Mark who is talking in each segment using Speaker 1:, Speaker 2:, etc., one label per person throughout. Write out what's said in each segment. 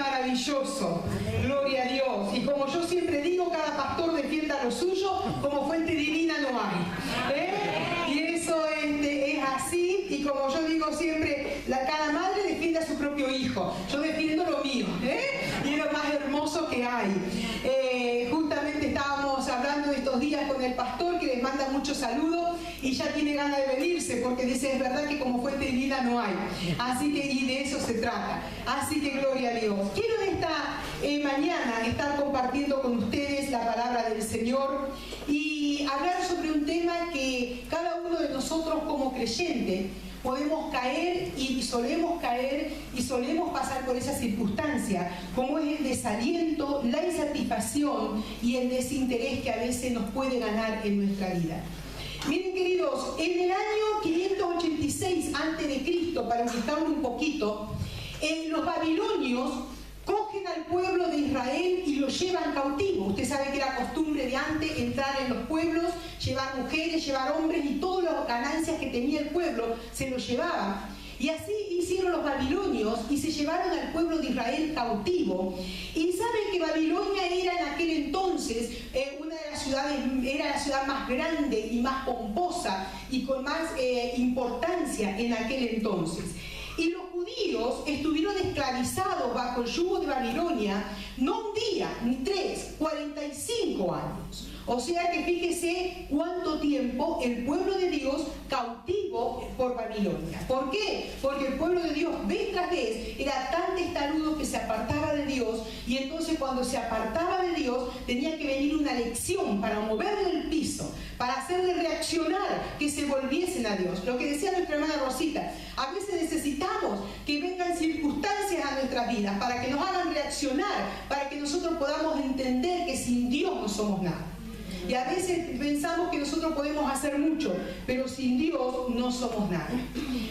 Speaker 1: maravilloso. Gloria a Dios. Y como yo siempre digo, cada pastor defienda lo suyo, como fuente divina no hay. Y eso es así. Y como yo digo siempre, cada madre defiende a su propio hijo. Yo defiendo lo mío. Y es lo más hermoso que hay. Justamente estábamos hablando estos días con el pastor, que les manda muchos saludos y ya tiene ganas de venirse, porque dice, es verdad que como fuente divina no hay. Así que, y de eso se trata. Así que gloria a Dios. Quiero esta mañana estar compartiendo con ustedes la palabra del Señor y hablar sobre un tema que cada uno de nosotros como creyentes podemos caer y solemos pasar por esa circunstancia, como es el desaliento, la insatisfacción y el desinterés que a veces nos puede ganar en nuestra vida. Miren, queridos, en el año 586 a.C., para ubicarlo un poquito, los babilonios cogen al pueblo de Israel y lo llevan cautivo. Usted sabe que era costumbre de antes entrar en los pueblos, llevar mujeres, llevar hombres, y todas las ganancias que tenía el pueblo se los llevaban. Y así hicieron los babilonios y se llevaron al pueblo de Israel cautivo. Y saben que Babilonia era en aquel entonces una de las ciudades, era la ciudad más grande y más pomposa y con más importancia en aquel entonces. Y los judíos estuvieron esclavizados bajo el yugo de Babilonia, no un día, ni 3, 45 años. O sea que fíjese cuánto tiempo el pueblo de Dios cautivo por Babilonia. ¿Por qué? Porque el pueblo de Dios vez tras vez era tan testarudo que se apartaba de Dios, y entonces cuando se apartaba de Dios tenía que venir una lección para moverle el piso, para hacerle reaccionar, que se volviesen a Dios. Lo que decía nuestra hermana Rosita, a veces necesitamos que vengan circunstancias a nuestras vidas para que nos hagan reaccionar, para que nosotros podamos entender que sin Dios no somos nada. Y a veces pensamos que nosotros podemos hacer mucho, pero sin Dios no somos nada.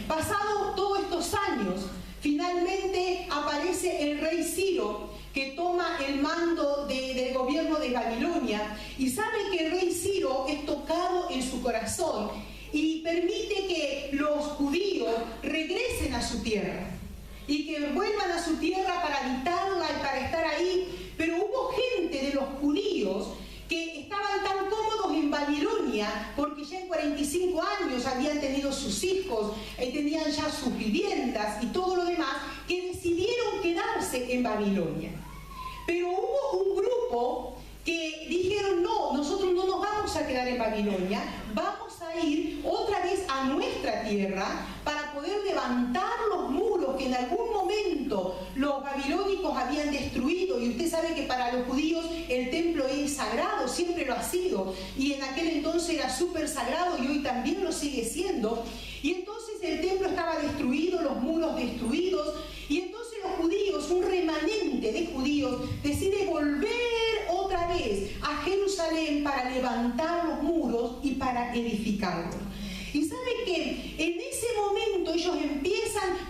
Speaker 1: Pasados todos estos años, finalmente aparece el rey Ciro, que toma el mando del gobierno de Babilonia, y sabe que el rey Ciro es tocado en su corazón y permite que los judíos regresen a su tierra y que vuelvan a su tierra para habitarla y para estar ahí. Pero hubo gente de los judíos que estaban tan cómodos en Babilonia, porque ya en 45 años habían tenido sus hijos, tenían ya sus viviendas y todo lo demás, que decidieron quedarse en Babilonia. Pero hubo un grupo que dijeron, no, nosotros no nos vamos a quedar en Babilonia, vamos a ir otra vez a nuestra tierra para poder levantar los muros que en algún momento los babilónicos habían destruido. Y usted sabe que para los judíos el templo es sagrado, siempre lo ha sido, y en aquel entonces era súper sagrado y hoy también lo sigue siendo. Y entonces el templo estaba destruido, los muros destruidos, y entonces los judíos, un remanente de judíos, decide volver otra vez a Jerusalén para levantar los muros y para edificarlos. Y sabe que en ese momento ellos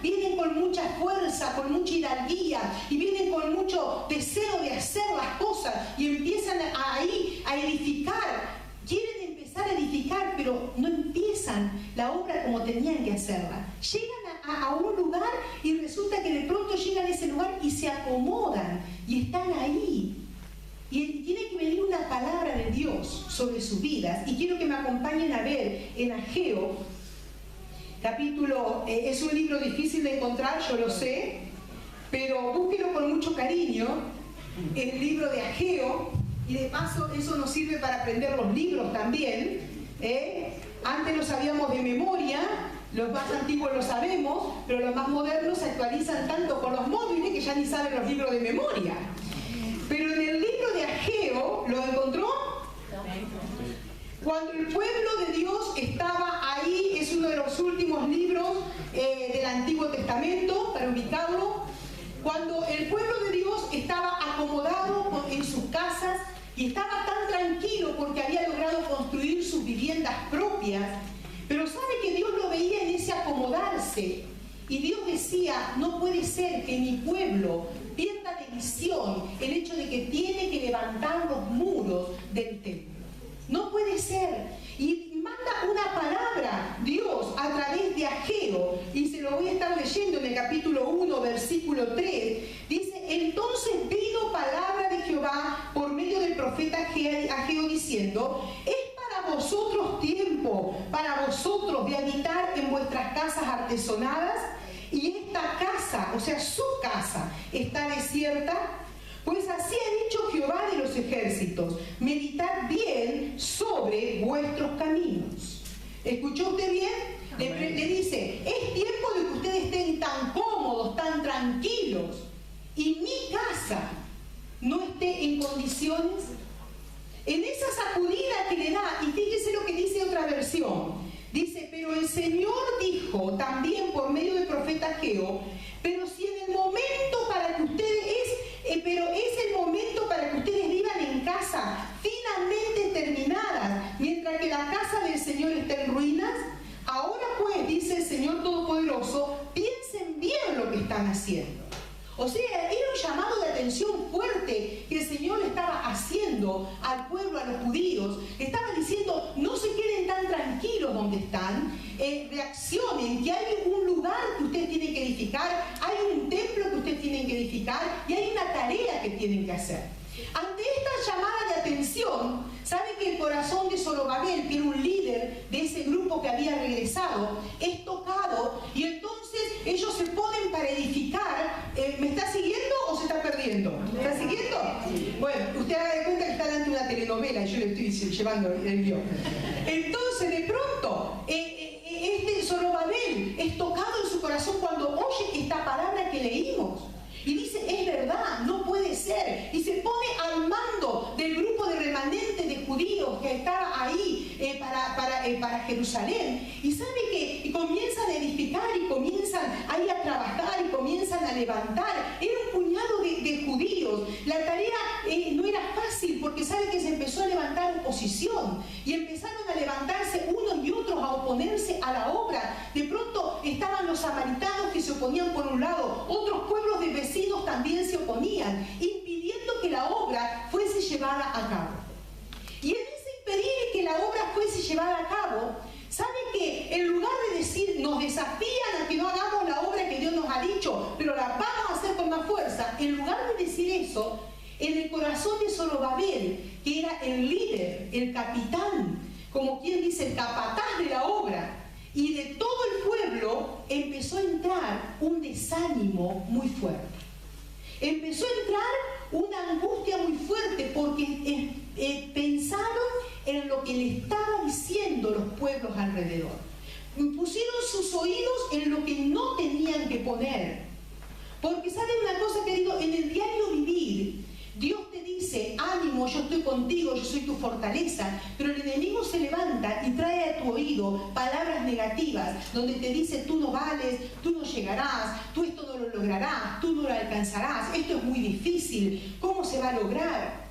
Speaker 1: vienen con mucha fuerza, con mucha hidalguía, y vienen con mucho deseo de hacer las cosas, y empiezan ahí a edificar. Quieren empezar a edificar, pero no empiezan la obra como tenían que hacerla. Llegan a un lugar y resulta que de pronto llegan a ese lugar y se acomodan y están ahí. Y tiene que venir una palabra de Dios sobre sus vidas. Y quiero que me acompañen a ver en Ageo, capítulo, es un libro difícil de encontrar, yo lo sé, pero búsquelo con mucho cariño, el libro de Ageo, y de paso eso nos sirve para aprender los libros también. Antes lo sabíamos de memoria, los más antiguos lo sabemos, pero los más modernos se actualizan tanto con los móviles que ya ni saben los libros de memoria. Pero en el libro de Ageo, ¿lo encontró? Cuando el pueblo de Dios estaba ahí, es uno de los últimos libros del Antiguo Testamento, para ubicarlo. Cuando el pueblo de Dios estaba acomodado en sus casas y estaba tan tranquilo porque había logrado construir sus viviendas propias, pero sabe que Dios lo veía en ese acomodarse. Y Dios decía, no puede ser que mi pueblo pierda de visión el hecho de que tiene que levantar los muros del templo. No puede ser. Y manda una palabra Dios a través de Ageo, y se lo voy a estar leyendo en el capítulo 1, versículo 3. Dice, entonces nuestras casas artesonadas y esta casa, o sea, su casa, está desierta? Pues así ha dicho Jehová de los ejércitos: meditad bien sobre vuestros caminos. ¿Escuchó usted bien? Le dice, es tiempo de que ustedes estén tan cómodos, tan tranquilos, y mi casa no esté en condiciones. En esa sacudida que le da, y fíjese lo que dice otra versión, dice, pero el Señor dijo también por medio del profeta Ageo, pero si en el momento para que ustedes pero es el momento para que ustedes vivan en casa finamente terminadas, mientras que la casa del Señor está en ruinas. Ahora pues, dice el Señor Todopoderoso, piensen bien lo que están haciendo. O sea, era un llamado de atención fuerte que el Señor estaba haciendo al pueblo, a los judíos. Estaba diciendo, no se queden tan tranquilos donde están, reaccionen, que hay un lugar que ustedes tienen que edificar, hay un templo que ustedes tienen que edificar y hay una tarea que tienen que hacer. Ante esta llamada de atención, ¿sabe que el corazón de Zorobabel, que era un líder de ese grupo que había regresado, es tocado y entonces ellos se ponen para edificar? ¿Me está siguiendo o se está perdiendo? ¿Me está siguiendo? Bueno, usted haga de cuenta que está delante de una telenovela y yo le estoy llevando el guión. Entonces, de pronto, este Zorobabel es tocado en su corazón cuando oye esta palabra que leímos. Y dice, es verdad, no puede ser. Y se pone al mando del grupo de remanentes de judíos que estaba ahí para Jerusalén. Y sabe que comienzan a edificar y comienzan ahí a trabajar y comienzan a levantar. Era un puñado de judíos. La tarea no era fácil porque sabe que se empezó a levantar oposición. Y empezaron a levantarse unos y otros a oponerse a la obra. De pronto estaban los samaritanos que se oponían por un lado, otros pueblos de vecinos también se oponían, impidiendo que la obra fuese llevada a cabo. Y en ese impedir que la obra fuese llevada a cabo, ¿sabe que en lugar de decir, nos desafían a que no hagamos la obra que Dios nos ha dicho, pero la vamos a hacer con más fuerza? En lugar de decir eso, en el corazón de Zorobabel, que era el líder, el capitán, como quien dice, el capataz de la obra, y de todo el pueblo, empezó a entrar un desánimo muy fuerte. Empezó a entrar una angustia muy fuerte porque pensaron en lo que le estaban diciendo los pueblos alrededor. Pusieron sus oídos en lo que no tenían que poner. Porque ¿saben una cosa, querido? En el diario vivir, Dios te dice, ánimo, yo estoy contigo, yo soy tu fortaleza, pero el enemigo se levanta y trae a tu oído palabras negativas, donde te dice, tú no vales, tú no llegarás, tú esto no lo lograrás, tú no lo alcanzarás, esto es muy difícil, ¿cómo se va a lograr?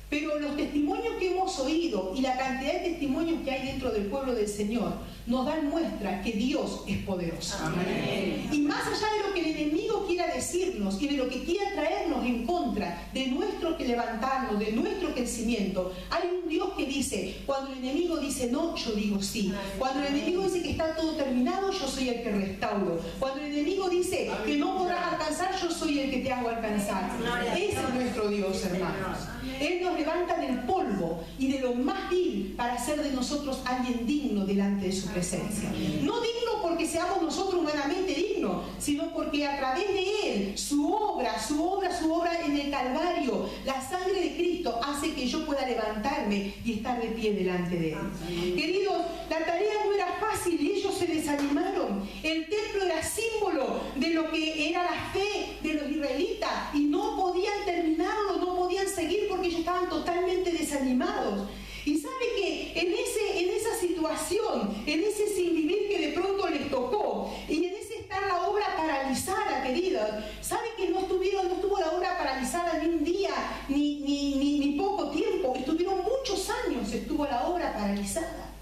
Speaker 1: Pero los testimonios que hemos oído y la cantidad de testimonios que hay dentro del pueblo del Señor nos dan muestra que Dios es poderoso. Amén. Y más allá de lo que el enemigo quiera decirnos y de lo que quiera traernos en contra de nuestro que levantarnos, de nuestro crecimiento, hay un Dios que dice, cuando el enemigo dice no, yo digo sí. Cuando el enemigo dice que está todo terminado, yo soy el que restauro. Cuando el enemigo dice que no podrás alcanzar, yo soy el que te hago alcanzar. Ese es nuestro Dios, hermanos. Él nos levanta del polvo y de lo más vil para hacer de nosotros alguien digno delante de su presencia. No digno porque seamos nosotros humanamente dignos, sino porque a través de Él, su obra en el Calvario, la sangre de Cristo hace que yo pueda levantarme y estar de pie delante de Él. Queridos, la tarea no era fácil y ellos se desanimaron. El templo era símbolo de lo que era la fe de los israelitas y no podían terminarlo, no podían seguir porque ellos estaban totalmente desanimados. Y sabe que en esa situación, en ese sin vivir que de pronto les tocó, y en ese estar la obra paralizada, queridos, sabe que no estuvo la obra paralizada ni un día, ni poco tiempo, estuvieron muchos años, estuvo la obra paralizada,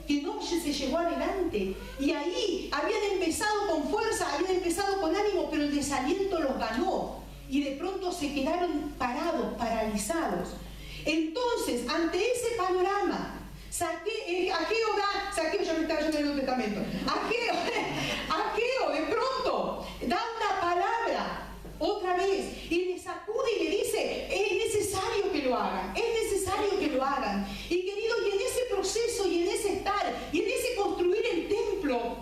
Speaker 1: que no se llevó adelante. Y ahí habían empezado con fuerza, habían empezado con ánimo, pero el desaliento los ganó. Y de pronto se quedaron parados, paralizados. Entonces, ante ese panorama, Ageo, ya me estaba yendo en el testamento, Ageo de pronto da una palabra otra vez y le sacude y le dice, es necesario que lo hagan, es necesario que lo hagan. Y querido, y en ese proceso y en ese estar y en ese construir el templo,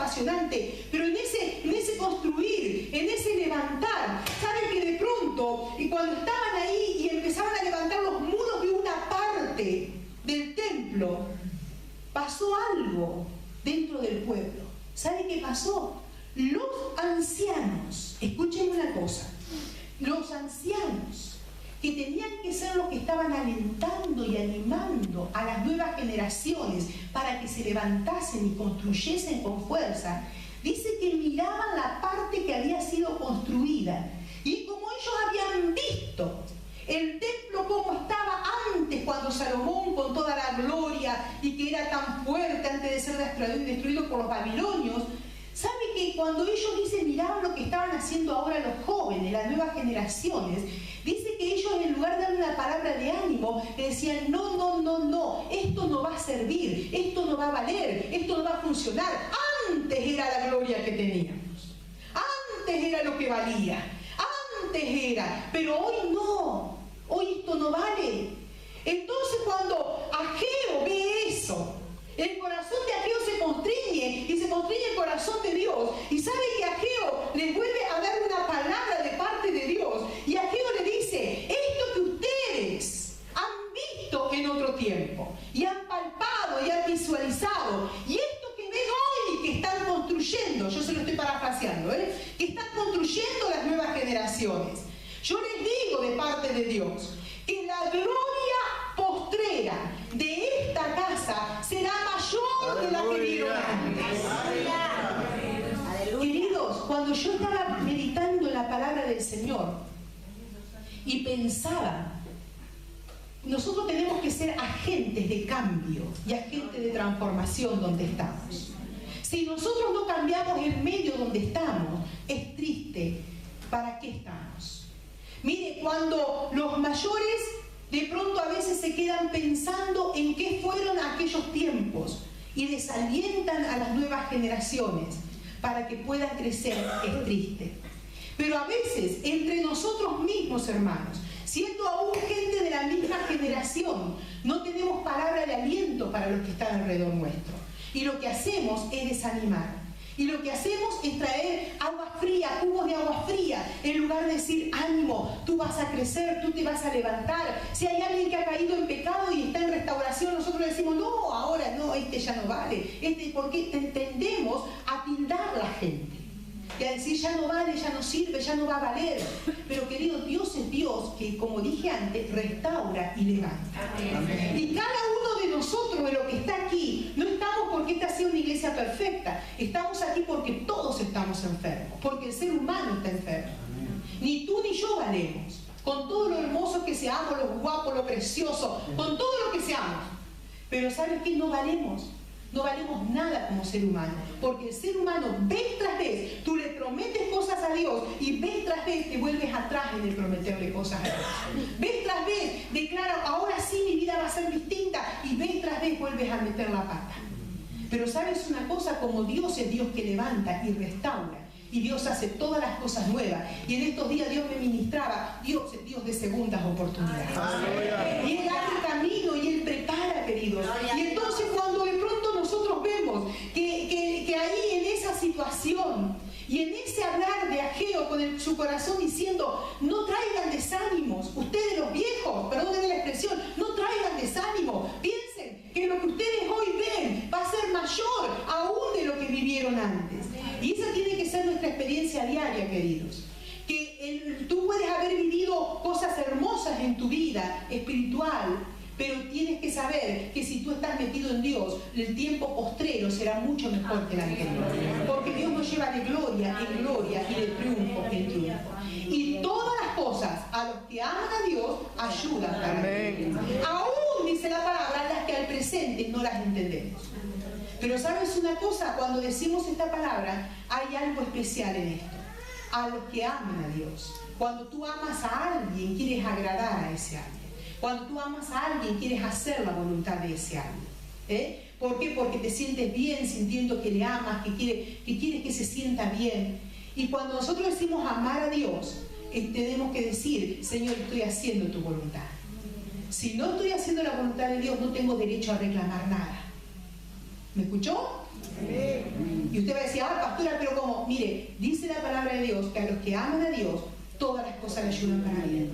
Speaker 1: apasionante, pero en ese construir, en ese levantar, ¿saben que de pronto, y cuando estaban ahí y empezaban a levantar los muros de una parte del templo, pasó algo dentro del pueblo? ¿Sabe qué pasó? Los ancianos, escuchen una cosa, los ancianos que tenían que ser los que estaban alentando y animando a las nuevas generaciones para que se levantasen y construyesen con fuerza, dice que miraban la parte que había sido construida, y como ellos habían visto el templo como estaba antes, cuando Salomón, con toda la gloria y que era tan fuerte antes de ser destruido por los babilonios, ¿sabe que cuando ellos dicen miraban lo que estaban haciendo ahora los jóvenes, las nuevas generaciones? Dice que ellos, en lugar de darle una palabra de ánimo, le decían: no, no, no, no, esto no va a servir, esto no va a valer, esto no va a funcionar. Antes era la gloria que teníamos, antes era lo que valía, antes era, pero hoy no, hoy esto no vale. Entonces, cuando Ageo ve eso, el corazón de Ageo se constriñe, y se constriñe el corazón de Dios, y sabe que Ageo les vuelve a dar una palabra de parte de Dios, y Ageo le dice: esto que ustedes han visto en otro tiempo, y han palpado y han visualizado, y esto que ven hoy que están construyendo, yo se lo estoy parafraseando, que están construyendo las nuevas generaciones, yo les digo de parte de Dios que la gloria postrera de esta casa será mayor de la que vieron antes. Queridos, cuando yo estaba meditando en la palabra del Señor y pensaba, nosotros tenemos que ser agentes de cambio y agentes de transformación donde estamos. Si nosotros no cambiamos el medio donde estamos, es triste. ¿Para qué estamos? Mire, cuando los mayores de pronto a veces se quedan pensando en qué fueron aquellos tiempos y desalientan a las nuevas generaciones para que puedan crecer, es triste. Pero a veces, entre nosotros mismos, hermanos, siendo aún gente de la misma generación, no tenemos palabra de aliento para los que están alrededor nuestro. Y lo que hacemos es desanimar. Y lo que hacemos es traer agua fría, cubos de agua fría, en lugar de decir: ánimo, tú vas a crecer, tú te vas a levantar. Si hay alguien que ha caído en pecado y está en restauración, nosotros le decimos: no, ahora no, este ya no vale. Porque tendemos a tildar a la gente y a decir: ya no vale, ya no sirve, ya no va a valer. Pero querido, Dios es Dios que, como dije antes, restaura y levanta. Amén. Y cada uno de nosotros, de lo que está aquí, no estamos porque esta sea una iglesia perfecta, estamos aquí porque todos estamos enfermos, porque el ser humano está enfermo. Ni tú ni yo valemos, con todo lo hermoso que seamos, lo guapo, lo precioso, con todo lo que seamos. Pero ¿sabes qué? No valemos. No valemos nada como ser humano, porque el ser humano, vez tras vez, tú le prometes cosas a Dios y vez tras vez te vuelves atrás en el prometerle cosas a Dios. Vez tras vez declara: ahora sí mi vida va a ser distinta, y vez tras vez vuelves a meter la pata. Pero ¿sabes una cosa? Como Dios es Dios que levanta y restaura, y Dios hace todas las cosas nuevas, y en estos días Dios me ministraba: Dios es Dios de segundas oportunidades. Y Él abre camino y Él prepara, queridos. Y entonces, cuando de pronto nosotros vemos que ahí en esa situación y en ese hablar de Ageo con su corazón diciendo: no traigan desánimos, ustedes los viejos, perdónenme la expresión, no traigan desánimo, piensen que lo que ustedes hoy ven va a ser mayor aún de lo que vivieron antes. Y esa tiene que ser nuestra experiencia diaria, queridos. Que tú puedes haber vivido cosas hermosas en tu vida espiritual, pero tienes que saber que si tú estás metido en Dios, el tiempo postrero será mucho mejor que el anterior. Porque Dios nos lleva de gloria en gloria y de triunfo en triunfo. Y todas las cosas a los que aman a Dios ayudan para bien. Aún, dice la palabra, las que al presente no las entendemos. Pero ¿sabes una cosa? Cuando decimos esta palabra, hay algo especial en esto. A los que aman a Dios. Cuando tú amas a alguien, quieres agradar a ese alguien. Cuando tú amas a alguien, quieres hacer la voluntad de ese alguien. ¿Por qué? Porque te sientes bien sintiendo que le amas, que quieres que se sienta bien. Y cuando nosotros decimos amar a Dios, tenemos que decir: Señor, estoy haciendo tu voluntad. Si no estoy haciendo la voluntad de Dios, no tengo derecho a reclamar nada. ¿Me escuchó? Y usted va a decir, pastora, pero ¿cómo? Mire, dice la palabra de Dios que a los que aman a Dios, todas las cosas le ayudan para bien.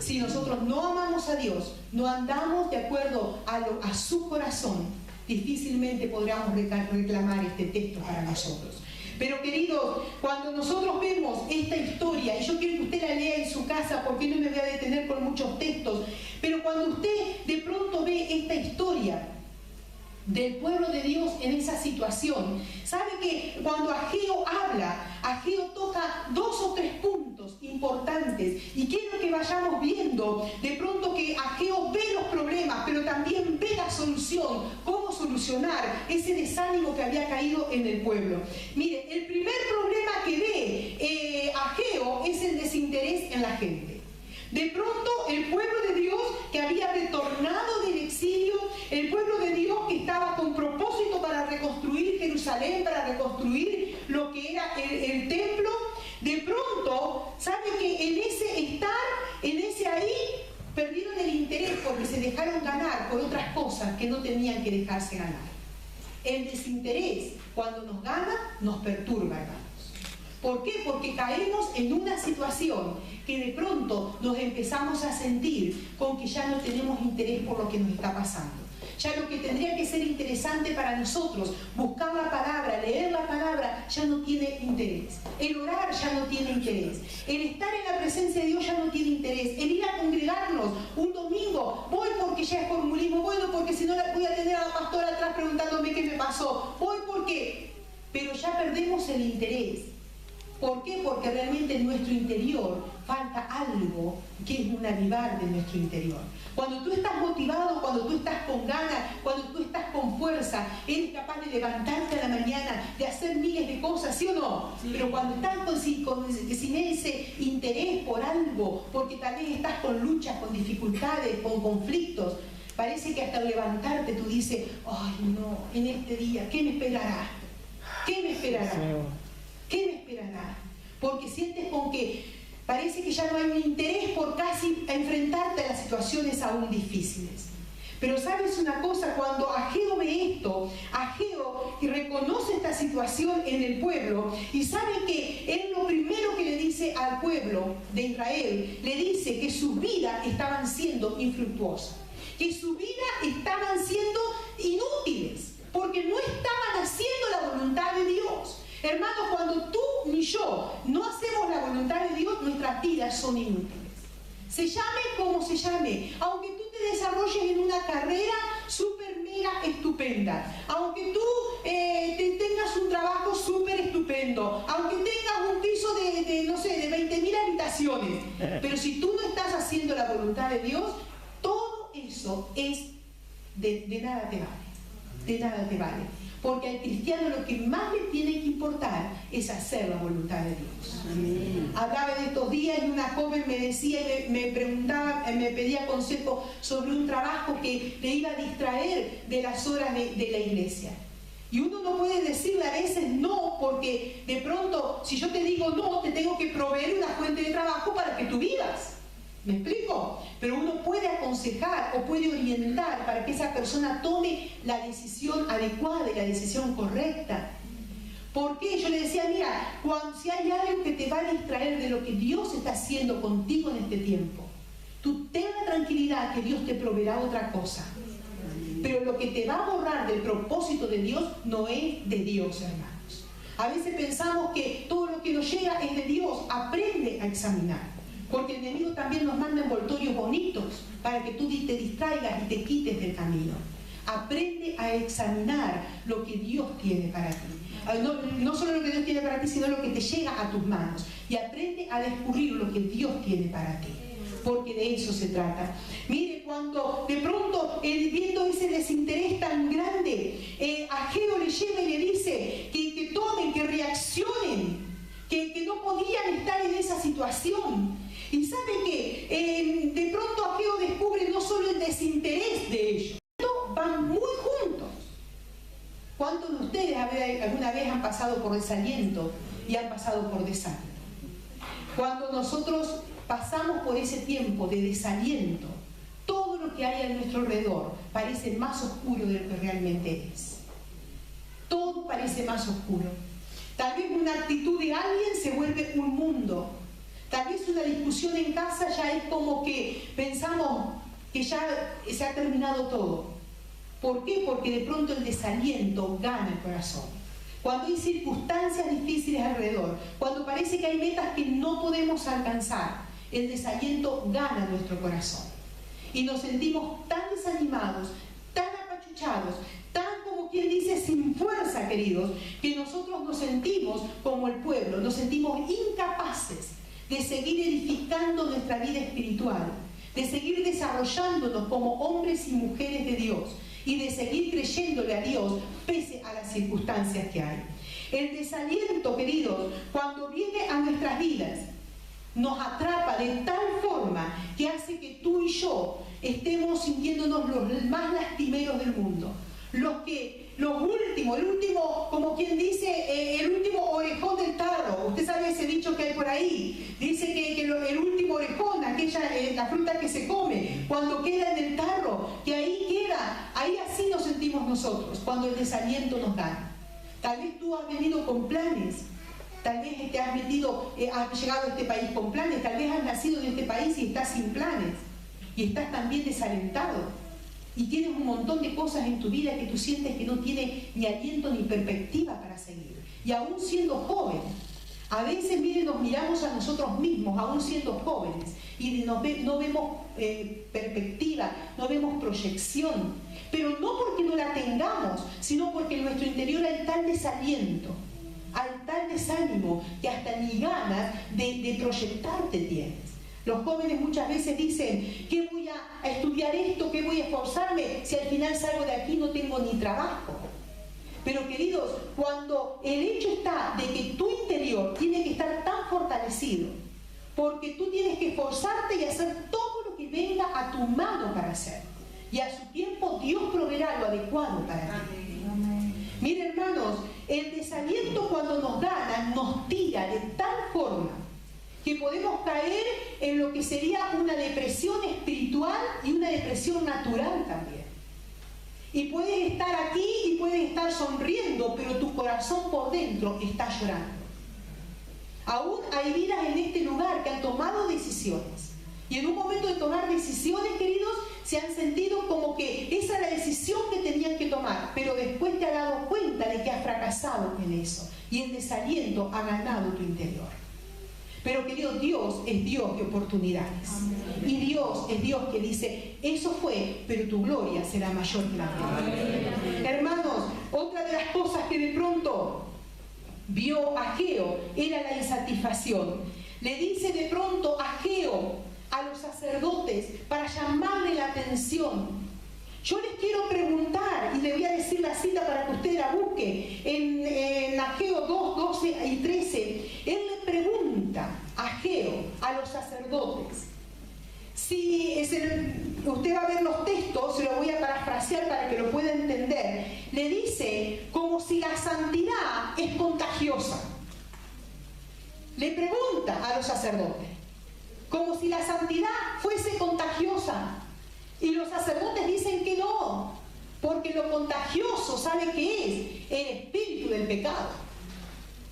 Speaker 1: Si nosotros no amamos a Dios, no andamos de acuerdo a su corazón, difícilmente podríamos reclamar este texto para nosotros. Pero queridos, cuando nosotros vemos esta historia, y yo quiero que usted la lea en su casa, porque no me voy a detener con muchos textos, pero cuando usted de pronto ve esta historia del pueblo de Dios en esa situación, sabe que cuando Ageo habla, Ageo toca 2 o 3 puntos importantes, y quiero que vayamos viendo de pronto que Ageo ve los problemas, pero también ve la solución, cómo solucionar ese desánimo que había caído en el pueblo. Mire, el primer problema que ve Ageo es el desinterés en la gente. De pronto el pueblo de Dios que había retornado del exilio, el pueblo de Dios que estaba con propósito para reconstruir Jerusalén, para reconstruir lo que era el templo, de pronto, ¿sabe que en ese estar, en ese ahí, perdieron el interés porque se dejaron ganar por otras cosas que no tenían que dejarse ganar? El desinterés, cuando nos gana, nos perturba, hermanos. ¿Por qué? Porque caemos en una situación que de pronto nos empezamos a sentir con que ya no tenemos interés por lo que nos está pasando. Ya lo que tendría que ser interesante para nosotros, buscar la palabra, leer la palabra, ya no tiene interés. El orar ya no tiene interés. El estar en la presencia de Dios ya no tiene interés. El ir a congregarnos un domingo, voy porque ya es formulismo, bueno, porque si no la voy a tener a la pastora atrás preguntándome qué me pasó, voy porque... Pero ya perdemos el interés. ¿Por qué? Porque realmente en nuestro interior falta algo que es un avivar de nuestro interior. Cuando tú estás motivado, cuando tú estás con ganas, cuando tú estás con fuerza, eres capaz de levantarte a la mañana, de hacer miles de cosas, ¿sí o no? Sí. Pero cuando estás sin ese interés por algo, porque tal vez estás con luchas, con dificultades, con conflictos, parece que hasta al levantarte tú dices, ay no, en este día, ¿qué me esperará? ¿Qué me esperará? ¿Qué me esperará? Porque sientes con que parece que ya no hay un interés por casi enfrentarte a las situaciones aún difíciles. Pero sabes una cosa, cuando Ageo ve esto, Ageo reconoce esta situación en el pueblo y sabe que él lo primero que le dice al pueblo de Israel, le dice que sus vidas estaban siendo infructuosas, que sus vidas estaban siendo inútiles, porque no estaban haciendo la voluntad de Dios. Hermanos, cuando tú ni yo no hacemos la voluntad de Dios, nuestras vidas son inútiles. Se llame como se llame, aunque tú te desarrolles en una carrera súper mega estupenda, aunque tú tengas un trabajo súper estupendo, aunque tengas un piso no sé, de 20.000 habitaciones, pero si tú no estás haciendo la voluntad de Dios, todo eso es de nada te vale, de nada te vale. Porque al cristiano lo que más le tiene que importar es hacer la voluntad de Dios. Amén. Hablaba de estos días y una joven me decía, me preguntaba, me pedía consejo sobre un trabajo que le iba a distraer de las horas de la iglesia. Y uno no puede decirle a veces no, porque de pronto, si yo te digo no, te tengo que proveer una fuente de trabajo para que tú vivas. ¿Me explico? Pero uno puede aconsejar o puede orientar para que esa persona tome la decisión adecuada y la decisión correcta. ¿Por qué? Yo le decía, mira, si hay algo que te va a distraer de lo que Dios está haciendo contigo en este tiempo, tú ten la tranquilidad que Dios te proveerá otra cosa. Pero lo que te va a borrar del propósito de Dios no es de Dios, hermanos. A veces pensamos que todo lo que nos llega es de Dios. Aprende a examinar. Porque el enemigo también nos manda envoltorios bonitos para que tú te distraigas y te quites del camino. Aprende a examinar lo que Dios tiene para ti. No solo lo que Dios tiene para ti, sino lo que te llega a tus manos. Y aprende a descubrir lo que Dios tiene para ti. Porque de eso se trata. Mire, cuando de pronto, viendo ese desinterés tan grande, Ageo le lleva y le dice que tomen, que reaccionen, que no podían estar en esa situación. Y sabe que de pronto Ageo descubre no solo el desinterés de ellos, van muy juntos. ¿Cuántos de ustedes alguna vez han pasado por desaliento y han pasado por desánimo? Cuando nosotros pasamos por ese tiempo de desaliento, todo lo que hay a nuestro alrededor parece más oscuro de lo que realmente es. Todo parece más oscuro. Tal vez una actitud de alguien se vuelve un mundo. Tal vez una discusión en casa ya es como que pensamos que ya se ha terminado todo. ¿Por qué? Porque de pronto el desaliento gana el corazón. Cuando hay circunstancias difíciles alrededor, cuando parece que hay metas que no podemos alcanzar, el desaliento gana nuestro corazón. Y nos sentimos tan desanimados, tan apachuchados, tan como quien dice sin fuerza, queridos, que nosotros nos sentimos como el pueblo, nos sentimos incapaces de seguir edificando nuestra vida espiritual, de seguir desarrollándonos como hombres y mujeres de Dios y de seguir creyéndole a Dios pese a las circunstancias que hay. El desaliento, queridos, cuando viene a nuestras vidas, nos atrapa de tal forma que hace que tú y yo estemos sintiéndonos los más lastimeros del mundo. El último, como quien dice, el último orejón del tarro. Usted sabe ese dicho que hay por ahí. Dice que el último orejón, la fruta que se come, cuando queda en el tarro, que ahí queda, ahí así nos sentimos nosotros, cuando el desaliento nos gana. Tal vez tú has venido con planes, tal vez has llegado a este país con planes, tal vez has nacido en este país y estás sin planes, y estás también desalentado. Y tienes un montón de cosas en tu vida que tú sientes que no tiene ni aliento ni perspectiva para seguir. Y aún siendo joven, a veces, miren, nos miramos a nosotros mismos, aún siendo jóvenes, y no vemos perspectiva, no vemos proyección. Pero no porque no la tengamos, sino porque en nuestro interior hay tal desaliento, hay tal desánimo, que hasta ni ganas de proyectarte tienes. Los jóvenes muchas veces dicen, ¿qué voy a estudiar esto? ¿Qué voy a esforzarme? Si al final salgo de aquí no tengo ni trabajo. Pero queridos, cuando el hecho está de que tu interior tiene que estar tan fortalecido, porque tú tienes que esforzarte y hacer todo lo que venga a tu mano para hacer. Y a su tiempo Dios proveerá lo adecuado para ti. Miren, hermanos, el desaliento cuando nos gana, nos tira de tal forma que podemos caer en lo que sería una depresión espiritual y una depresión natural también. Y puedes estar aquí y puedes estar sonriendo, pero tu corazón por dentro está llorando. Aún hay vidas en este lugar que han tomado decisiones. Y en un momento de tomar decisiones, queridos, se han sentido como que esa era la decisión que tenían que tomar, pero después te has dado cuenta de que has fracasado en eso. Y el desaliento ha ganado tu interior. Pero querido, Dios es Dios de oportunidades. Amén. Y Dios es Dios que dice, eso fue, pero tu gloria será mayor que la mía. Hermanos, otra de las cosas que de pronto vio Ageo era la insatisfacción. Le dice de pronto Ageo a los sacerdotes para llamarle la atención. Yo les quiero preguntar, y le voy a decir la cita para que usted la busque, en Ageo 2, 12 y 13, él le pregunta a Ageo, a los sacerdotes, si usted va a ver los textos, se lo voy a parafrasear para que lo pueda entender, le dice como si la santidad es contagiosa. Le pregunta a los sacerdotes, como si la santidad fuese contagiosa. Y los sacerdotes dicen que no, porque lo contagioso, ¿sabe qué es? El espíritu del pecado.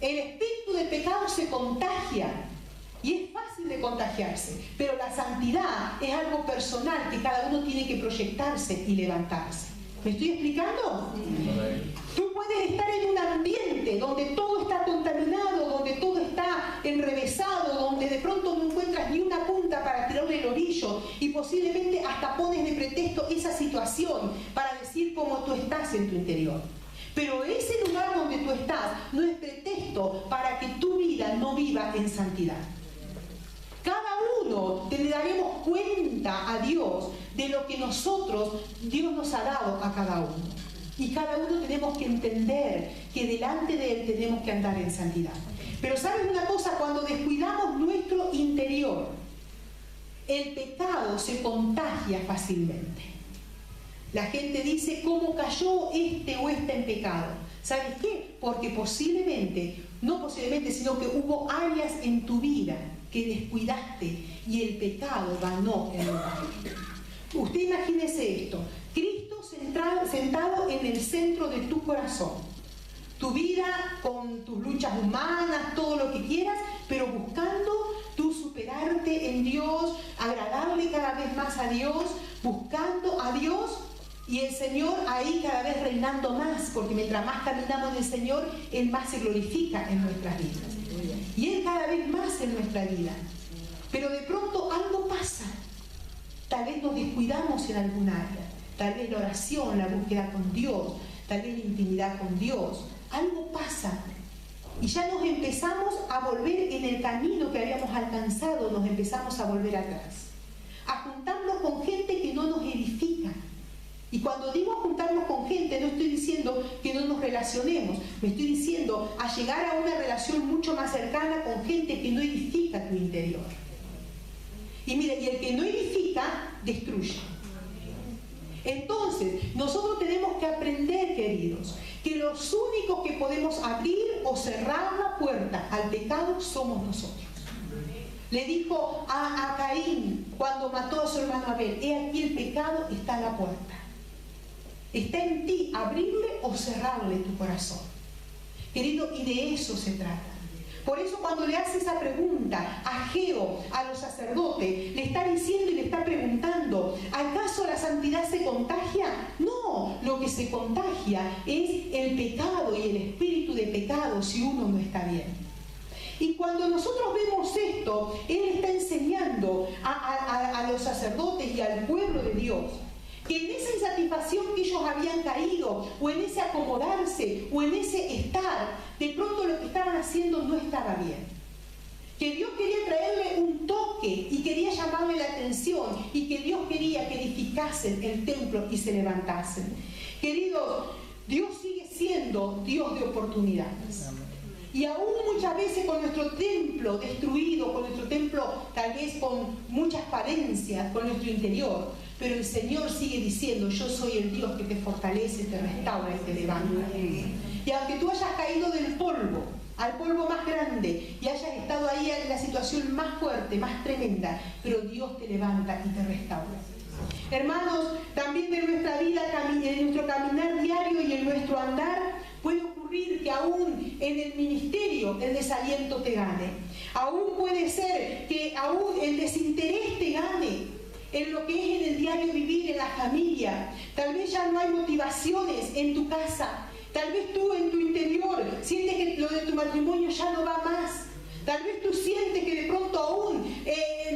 Speaker 1: El espíritu del pecado se contagia y es fácil de contagiarse, pero la santidad es algo personal que cada uno tiene que proyectarse y levantarse. ¿Me estoy explicando? Sí. Tú puedes estar en un ambiente donde todo está contaminado, donde todo está enrevesado, donde de pronto no encuentras ni una punta para tirarle el orillo y posiblemente hasta pones de pretexto esa situación para decir cómo tú estás en tu interior. Pero ese lugar donde tú estás no es pretexto para que tu vida no viva en santidad. Cada uno le daremos cuenta a Dios de lo que Dios nos ha dado a cada uno. Y cada uno tenemos que entender que delante de Él tenemos que andar en santidad. Pero ¿sabes una cosa? Cuando descuidamos nuestro interior, el pecado se contagia fácilmente. La gente dice, ¿cómo cayó este o esta en pecado? ¿Sabes qué? Porque posiblemente, no posiblemente, sino que hubo áreas en tu vida que descuidaste y el pecado ganó el lugar. Usted imagínese esto, Cristo sentado en el centro de tu corazón, tu vida con tus luchas humanas, todo lo que quieras, pero buscando tú superarte en Dios, agradarle cada vez más a Dios, buscando a Dios y el Señor ahí cada vez reinando más, porque mientras más caminamos en el Señor, Él más se glorifica en nuestras vidas. Y Él cada vez más en nuestra vida. Pero de pronto algo pasa. Tal vez nos descuidamos en algún área. Tal vez la oración, la búsqueda con Dios, tal vez la intimidad con Dios. Algo pasa. Y ya nos empezamos a volver en el camino que habíamos alcanzado, nos empezamos a volver atrás. A juntarnos con gente que no nos edifica. Y cuando digo juntarnos con gente, no estoy diciendo que no nos relacionemos, me estoy diciendo a llegar a una relación mucho más cercana con gente que no edifica tu interior. Y mire, y el que no edifica, destruye. Entonces, nosotros tenemos que aprender, queridos, que los únicos que podemos abrir o cerrar la puerta al pecado somos nosotros. Le dijo a Caín cuando mató a su hermano Abel, he aquí el pecado está a la puerta. Está en ti abrirle o cerrarle tu corazón. Querido, y de eso se trata. Por eso cuando le hace esa pregunta a Ageo, a los sacerdotes, le está diciendo y le está preguntando, ¿acaso la santidad se contagia? No, lo que se contagia es el pecado y el espíritu de pecado si uno no está bien. Y cuando nosotros vemos esto, Él está enseñando a los sacerdotes y al pueblo de Dios que en esa insatisfacción que ellos habían caído, o en ese acomodarse, o en ese estar, de pronto lo que estaban haciendo no estaba bien. Que Dios quería traerle un toque y quería llamarle la atención, y que Dios quería que edificasen el templo y se levantasen. Queridos, Dios sigue siendo Dios de oportunidades. Y aún muchas veces con nuestro templo destruido, con nuestro templo tal vez con muchas falencias, con nuestro interior, pero el Señor sigue diciendo, yo soy el Dios que te fortalece, te restaura y te levanta. Y aunque tú hayas caído del polvo, al polvo más grande, y hayas estado ahí en la situación más fuerte, más tremenda, pero Dios te levanta y te restaura. Hermanos, también en nuestra vida, en nuestro caminar diario y en nuestro andar, puede ocurrir que aún en el ministerio el desaliento te gane. Aún puede ser que aún el desinterés te gane en lo que es en el diario vivir, en la familia. Tal vez ya no hay motivaciones en tu casa. Tal vez tú en tu interior sientes que lo de tu matrimonio ya no va más. Tal vez tú sientes que de pronto aún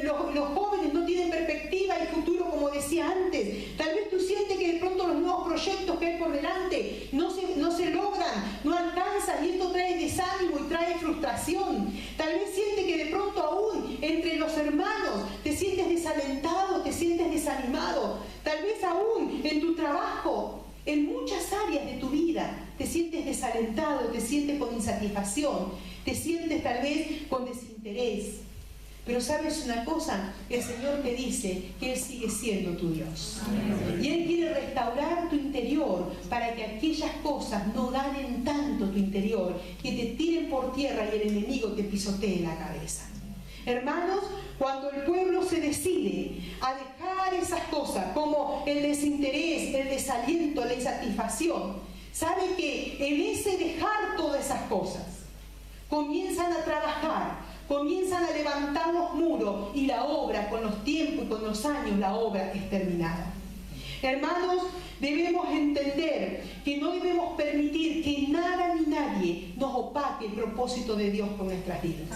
Speaker 1: los jóvenes no tienen perspectiva y futuro como decía antes. Tal vez tú sientes que de pronto los nuevos proyectos que hay por delante no se logran, no alcanzan, y esto trae desánimo y trae frustración. Tal vez sientes que de pronto aún entre los hermanos te sientes desalentado, te sientes desanimado. Tal vez aún en tu trabajo, en muchas áreas de tu vida, te sientes desalentado, te sientes con insatisfacción, te sientes tal vez con desinterés. Pero ¿sabes una cosa? El Señor te dice que Él sigue siendo tu Dios. Y Él quiere restaurar tu interior para que aquellas cosas no ganen tanto tu interior, que te tiren por tierra y el enemigo te pisotee la cabeza. Hermanos, cuando el pueblo se decide a dejar esas cosas como el desinterés, el desaliento, la insatisfacción, sabe que en ese dejar todas esas cosas comienzan a trabajar, comienzan a levantar los muros, y la obra con los tiempos y con los años, la obra es terminada. Hermanos, debemos entender que no debemos permitir que nada ni nadie nos opaque el propósito de Dios con nuestras vidas.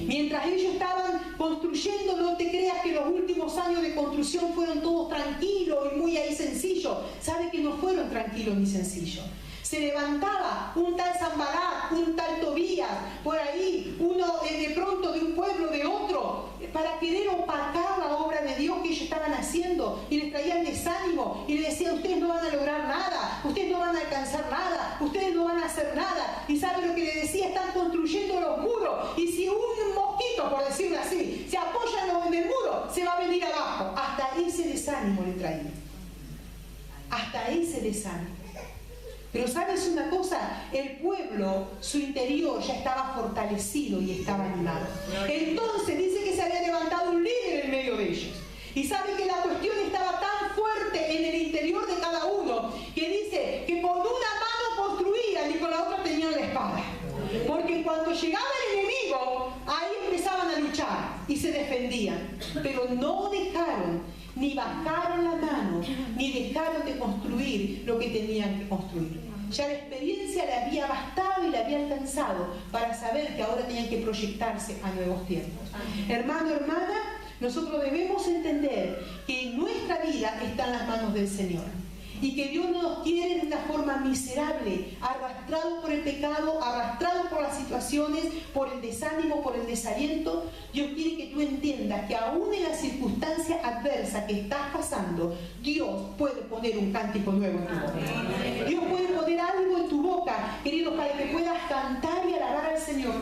Speaker 1: Mientras ellos estaban construyendo, no te creas que los últimos años de construcción fueron todos tranquilos y muy ahí sencillos. Sabe que no fueron tranquilos ni sencillos. Se levantaba un tal Sanbalat, un tal Tobías, por ahí, uno de pronto de un pueblo, de otro, para querer opacar la obra de Dios que ellos estaban haciendo, y les traían desánimo y les decían, ustedes no van a lograr nada, ustedes no van a alcanzar nada, ustedes no van a hacer nada. Y ¿sabe lo que le decía? Están construyendo los muros, y si un mosquito, por decirlo así, se apoya en el muro, se va a venir abajo. Hasta ese desánimo le traían. Hasta ese desánimo. Pero ¿sabes una cosa? El pueblo, su interior ya estaba fortalecido y estaba animado. Entonces dice que se había levantado un líder en medio de ellos. Y sabe que la cuestión estaba tan fuerte en el interior de cada uno, que dice que con una mano construían y con la otra tenían pero no dejaron, ni bajaron la mano, ni dejaron de construir lo que tenían que construir. Ya la experiencia le había bastado y le había alcanzado para saber que ahora tenían que proyectarse a nuevos tiempos. Hermano, hermana, nosotros debemos entender que en nuestra vida está en las manos del Señor. Y que Dios no nos quiere de una forma miserable, arrastrado por el pecado, arrastrado por las situaciones, por el desánimo, por el desaliento. Dios quiere que tú entiendas que aún en la circunstancia adversa que estás pasando, Dios puede poner un cántico nuevo en tu boca. Dios puede poner algo en tu boca, queridos, para que puedas cantar y alabar al Señor.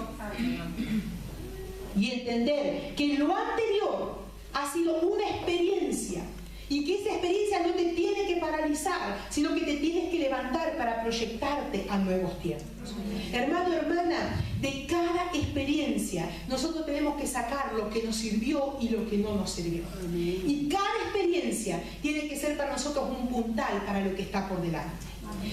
Speaker 1: Y entender que lo anterior ha sido una experiencia. Y que esa experiencia no te tiene que paralizar, sino que te tienes que levantar para proyectarte a nuevos tiempos. Hermano, hermana, de cada experiencia nosotros tenemos que sacar lo que nos sirvió y lo que no nos sirvió. Y cada experiencia tiene que ser para nosotros un puntal para lo que está por delante.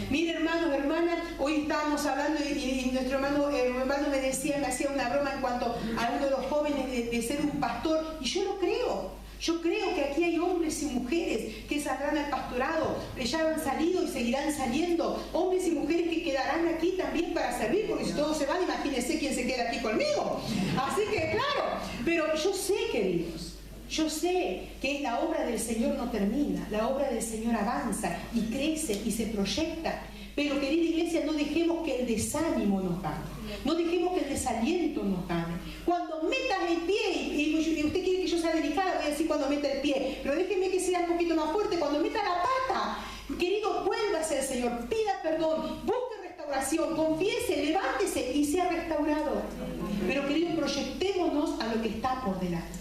Speaker 1: Mire, hermanos, hermanas, hoy estábamos hablando y nuestro hermano me decía, me hacía una broma en cuanto a uno de los jóvenes de ser un pastor, y yo lo creo. Yo creo que aquí hay hombres y mujeres que saldrán al pastorado, ya han salido y seguirán saliendo, hombres y mujeres que quedarán aquí también para servir, porque si todos se van, imagínense quién se queda aquí conmigo. Así que claro, pero yo sé, queridos, yo sé que la obra del Señor no termina, la obra del Señor avanza y crece y se proyecta. Pero, querida iglesia, no dejemos que el desánimo nos gane, no dejemos que el desaliento nos gane. Cuando metas el pie, y usted quiere que yo sea delicada, voy a decir cuando meta el pie, pero déjeme que sea un poquito más fuerte, cuando meta la pata, querido, vuélvase al Señor, pida perdón, busque restauración, confiese, levántese y sea restaurado. Pero, querido, proyectémonos a lo que está por delante.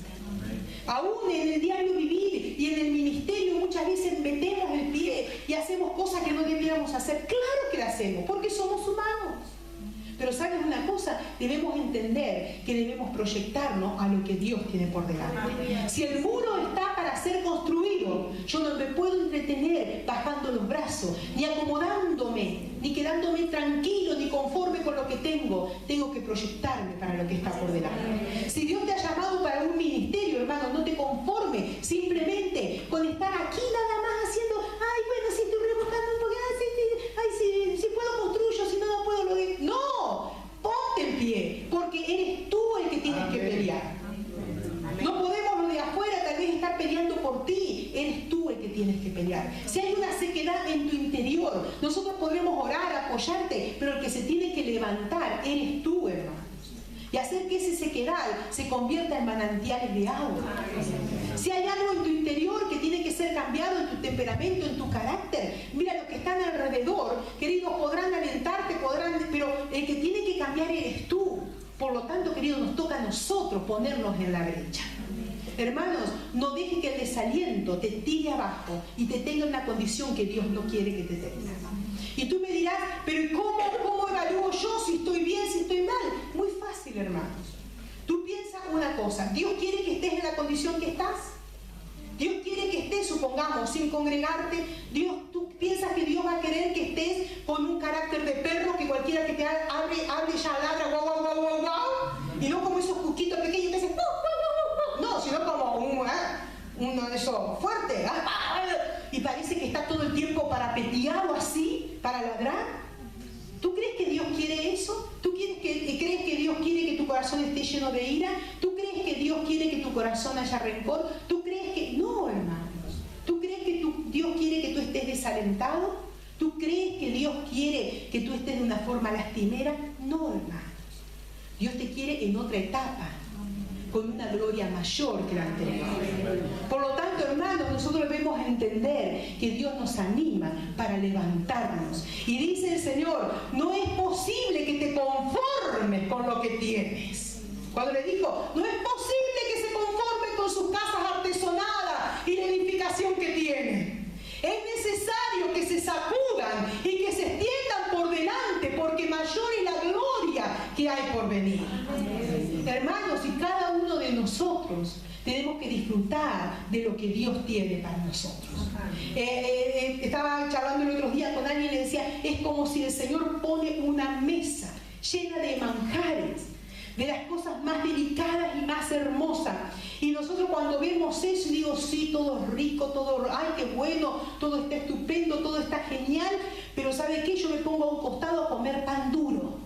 Speaker 1: Aún en el diario vivir y en el ministerio muchas veces metemos el pie y hacemos cosas que no debiéramos hacer. Claro que las hacemos, porque somos humanos. Pero ¿sabes una cosa? Debemos entender que debemos proyectarnos a lo que Dios tiene por delante. Si el muro está para ser construido, yo no me puedo entretener bajando los brazos, ni acomodándome, ni quedándome tranquilo, ni conforme con lo que tengo. Tengo que proyectarme para lo que está por delante. Si Dios te ha llamado para un ministerio, hermano, no te conformes simplemente con estar aquí nada más haciendo, ay, bueno, si estoy rebuscando un poquito, si puedo construyo, si no, no puedo, lo de... No, ponte en pie, porque eres tú el que tienes que pelear. No podemos lo de afuera tal vez estar peleando por ti, eres tú el que tienes que pelear. Si hay una sequedad en tu interior, nosotros podemos orar, apoyarte, pero el que se tiene que levantar eres tú, hermano. Y hacer que ese sequedal se convierta en manantiales de agua. Si hay algo en tu interior que tiene que ser cambiado, en tu temperamento, en tu carácter, mira, los que están alrededor, queridos, podrán alentarte, pero el que tiene que cambiar eres tú. Por lo tanto, queridos, nos toca a nosotros ponernos en la brecha. Hermanos, no dejes que el desaliento te tire abajo y te tenga en una condición que Dios no quiere que te tenga. Y tú me dirás, pero ¿cómo evalúo yo si estoy bien, si estoy mal? Muy fácil, hermanos. Tú piensas una cosa, Dios quiere que estés en la condición que estás. Dios quiere que estés, supongamos, sin congregarte. ¿Tú piensas que Dios va a querer que estés con un carácter de perro, que cualquiera que te hable ya ladra, guau, guau, guau, guau, guau? Y no como esos cusquitos pequeños que hacen, no, sino como uno de esos fuertes, y parece que está todo el tiempo parapeteado así, para ladrar. ¿Tú crees que Dios quiere eso? ¿Tú crees que Dios quiere que tu corazón esté lleno de ira? ¿Tú crees que Dios quiere que tu corazón haya rencor? ¿Tú crees que...? No, hermanos. ¿Tú crees que Dios quiere que tú estés desalentado? ¿Tú crees que Dios quiere que tú estés de una forma lastimera? No, hermanos. Dios te quiere en otra etapa, con una gloria mayor que la anterior. Por lo tanto, hermanos, nosotros debemos entender que Dios nos anima para levantarnos. Y dice el Señor, no es posible que te conformes con lo que tienes. Cuando le dijo, no es posible que se conformen con sus casas artesonadas y la edificación que tienen. Es necesario que se sacudan y que se extiendan por delante, porque mayor es la gloria que hay por venir. Hermanos, y cada uno de nosotros tenemos que disfrutar de lo que Dios tiene para nosotros. Estaba charlando el otro día con alguien y le decía, es como si el Señor pone una mesa llena de manjares, de las cosas más delicadas y más hermosas. Y nosotros cuando vemos eso, digo, sí, todo es rico, todo, ay, qué bueno, todo está estupendo, todo está genial, pero ¿sabe qué? Yo me pongo a un costado a comer pan duro,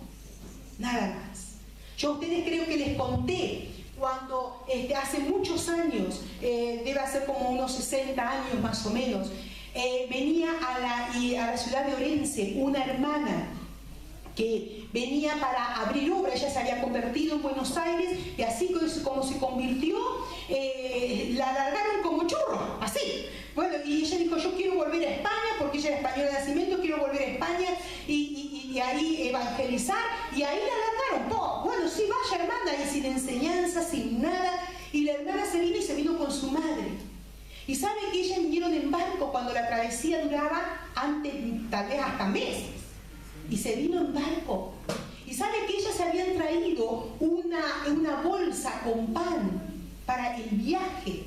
Speaker 1: nada más. Yo a ustedes creo que les conté, cuando hace muchos años, debe ser como unos 60 años más o menos, venía a la ciudad de Orense una hermana que venía para abrir obra. Ella se había convertido en Buenos Aires y así como se convirtió, la largaron como churro, así. Bueno, y ella dijo, yo quiero volver a España, porque ella era española de nacimiento, quiero volver a España y ahí evangelizar, y ahí la largaron. Bueno, sí, vaya hermana, y sin enseñanza, sin nada, y la hermana se vino con su madre. Y sabe que ellas vinieron en barco cuando la travesía duraba antes, tal vez hasta meses. Y se vino en barco. Y sabe que ellas se habían traído una bolsa con pan para el viaje.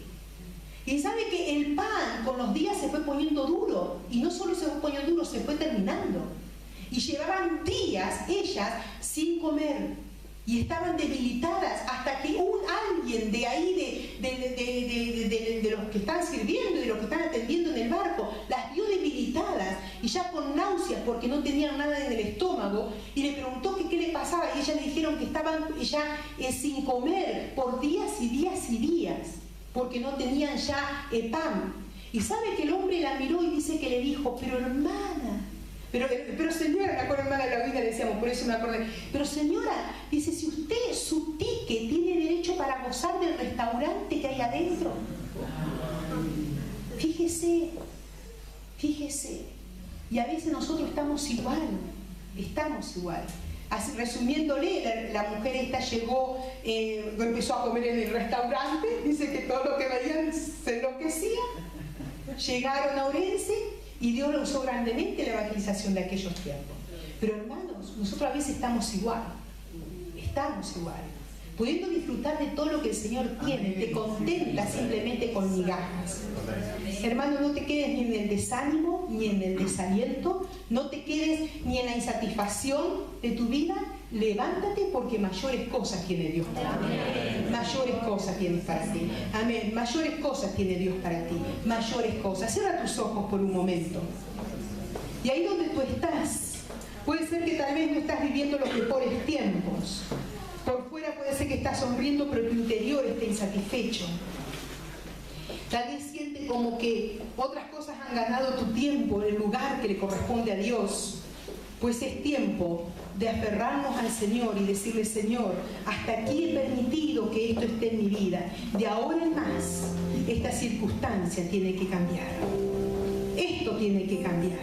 Speaker 1: Y sabe que el pan con los días se fue poniendo duro. Y no solo se fue poniendo duro, se fue terminando. Y llevaban días ellas sin comer. Y estaban debilitadas hasta que alguien de ahí, de los que están sirviendo, de los que están atendiendo en el barco, las vio debilitadas y ya con náuseas porque no tenían nada en el estómago, y le preguntó que qué le pasaba, y ellas le dijeron que estaban ya sin comer por días y días y días, porque no tenían ya pan. Y sabe que el hombre la miró y dice que le dijo, pero hermana, pero señora, me acuerdo, hermana de la vida, le decíamos, por eso me acordé, pero señora, dice, si usted, su ticket tiene derecho para gozar del restaurante que hay adentro. Fíjese, y a veces nosotros estamos igual. Así, resumiéndole, la mujer esta llegó, empezó a comer en el restaurante, dice que todo lo que veían se enloquecía. Llegaron a Orense, y Dios lo usó grandemente en la evangelización de aquellos tiempos. Pero hermanos, nosotros a veces estamos igual, pudiendo disfrutar de todo lo que el Señor tiene. Te contempla simplemente con migajas. Hermano, no te quedes ni en el desánimo, ni en el desaliento, no te quedes ni en la insatisfacción de tu vida. Levántate, porque mayores cosas tiene Dios para ti. Mayores cosas tienes para ti. Amén. Mayores cosas tiene Dios para ti. Mayores cosas. Cierra tus ojos por un momento. Y ahí donde tú estás, puede ser que tal vez no estás viviendo los mejores tiempos. Por fuera puede ser que estás sonriendo, pero tu interior está insatisfecho. Tal vez sientes como que otras cosas han ganado tu tiempo, el lugar que le corresponde a Dios. Pues es tiempo de aferrarnos al Señor y decirle, Señor, hasta aquí he permitido que esto esté en mi vida. De ahora en más, esta circunstancia tiene que cambiar. Esto tiene que cambiar.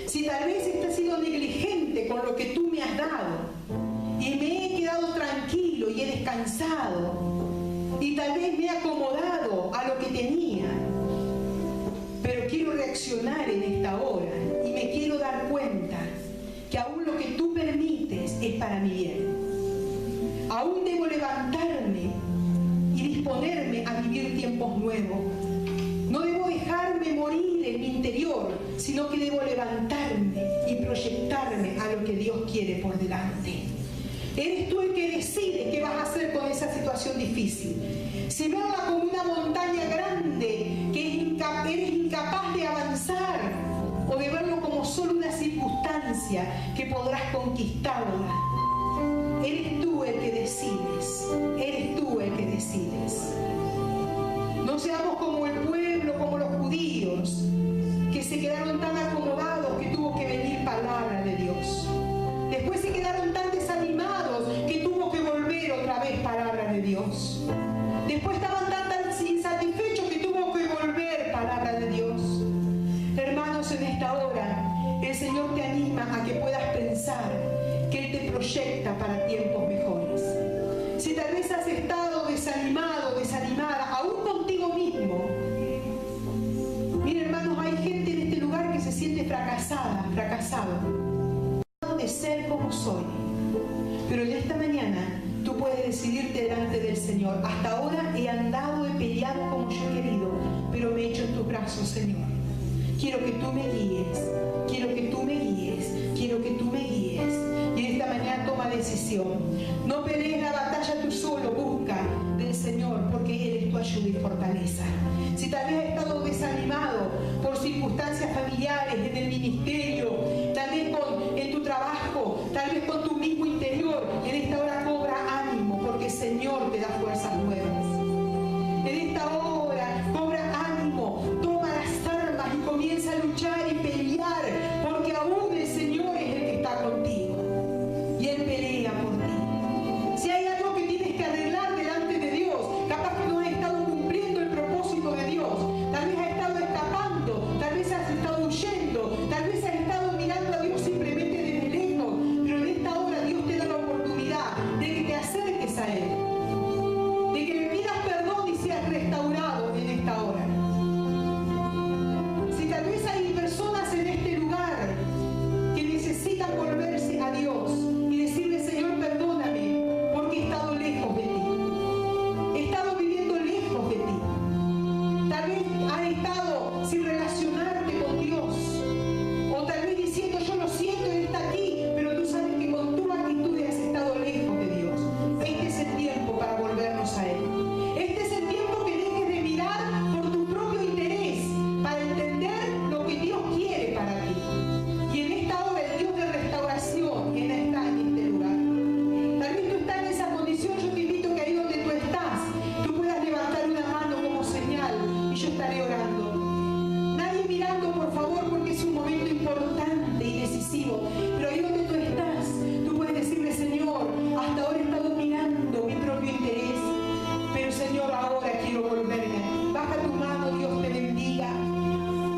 Speaker 1: Si tal vez he sido negligente con lo que tú me has dado y me he quedado tranquilo y he descansado y tal vez me he acomodado a lo que tenía, pero quiero reaccionar en esta hora y me quiero dar cuenta que aún lo que tú permites es para mi bien. Aún debo levantarme y disponerme a vivir tiempos nuevos. No debo dejarme morir en mi interior, sino que debo levantarme y proyectarme a lo que Dios quiere por delante. Eres tú el que decide qué vas a hacer con esa situación difícil. Si verla como una montaña grande que eres incapaz de avanzar, o de verlo como solo una circunstancia que podrás conquistarla. Eres tú el que decides. No seamos como el pueblo, como los judíos, que se quedaron tan acomodados que tuvo que venir palabra de Dios. Después se quedaron tan desanimados que tuvo que volver otra vez palabra de Dios. Después estaban tan insatisfechos que tuvo que volver palabra de Dios. Hermanos, en esta hora el Señor te anima a que puedas pensar que Él te proyecta para tiempos mejores. Si tal vez has estado desanimado, desanimada, aún contigo mismo. Mira, hermanos, hay gente en este lugar que se siente fracasado de ser como soy. Pero en esta mañana tú puedes decidirte delante del Señor. Hasta ahora he andado, he peleado como yo he querido, pero me he hecho en tus brazos, Señor. Quiero que tú me guíes, quiero que tú me guíes, quiero que tú me guíes. Y esta mañana toma decisión. No pelees la batalla ayuda y fortaleza. Si tal vez has estado desanimado por circunstancias familiares, en el ministerio, tal vez en tu trabajo, tal vez con tu mismo interior, en esta hora cobra ánimo, porque el Señor te da fuerzas nuevas. En esta hora cobra ánimo, toma las armas y comienza a luchar y pelear, porque aún el Señor es el que está contigo y Él pelea por ti. Si hay algo que tienes que arreglar delante de Dios, capaz que no has estado cumpliendo el propósito de Dios, tal vez has estado escapando, tal vez has estado huyendo, tal vez has estado mirando a Dios simplemente desde lejos, pero en esta hora Dios te da la oportunidad de que te acerques a Él, de que le pidas perdón y seas restaurado en esta hora. Si tal vez hay personas en este lugar que necesitan volverse a Dios y decirle: Señor, perdóname porque he estado lejos de ti, he estado viviendo lejos de ti, tal vez has estado sin relacionarte con Dios, o tal vez diciendo: yo lo siento, Él está aquí, pero tú sabes que con tu actitud has estado lejos de Dios. Este es el tiempo para volvernos a Él. Este es el tiempo que dejes de mirar por tu propio interés para entender lo que Dios quiere para ti. Y en esta hora el Dios de restauración está en este lugar. Tal vez tú estás en esa condición. Yo te invito que ahí donde tú estás, tú puedas levantar una mano como señal y yo estaré orando. Nadie mirando, por favor, porque es un momento importante y decisivo. Pero ahí donde tú estás, tú puedes decirle: Señor, hasta ahora he estado mirando mi propio interés, pero Señor, ahora quiero volverme. Baja tu mano, Dios te bendiga.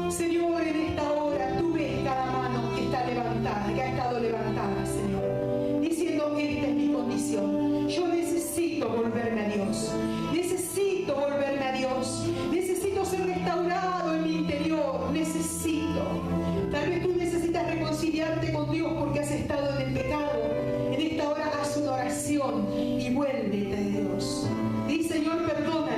Speaker 1: Señor, en esta hora tú ves cada mano que está levantada, que ha estado levantada, Señor, diciendo: esta es mi condición. Yo necesito volverme a Dios. Necesito volverme a Dios. Necesito ser restaurado en mi interior. Necesito. Tal vez tú necesitas reconciliarte con Dios porque has estado en el pecado. En esta hora haz una oración y vuélvete a Dios. Di: Señor, perdóname.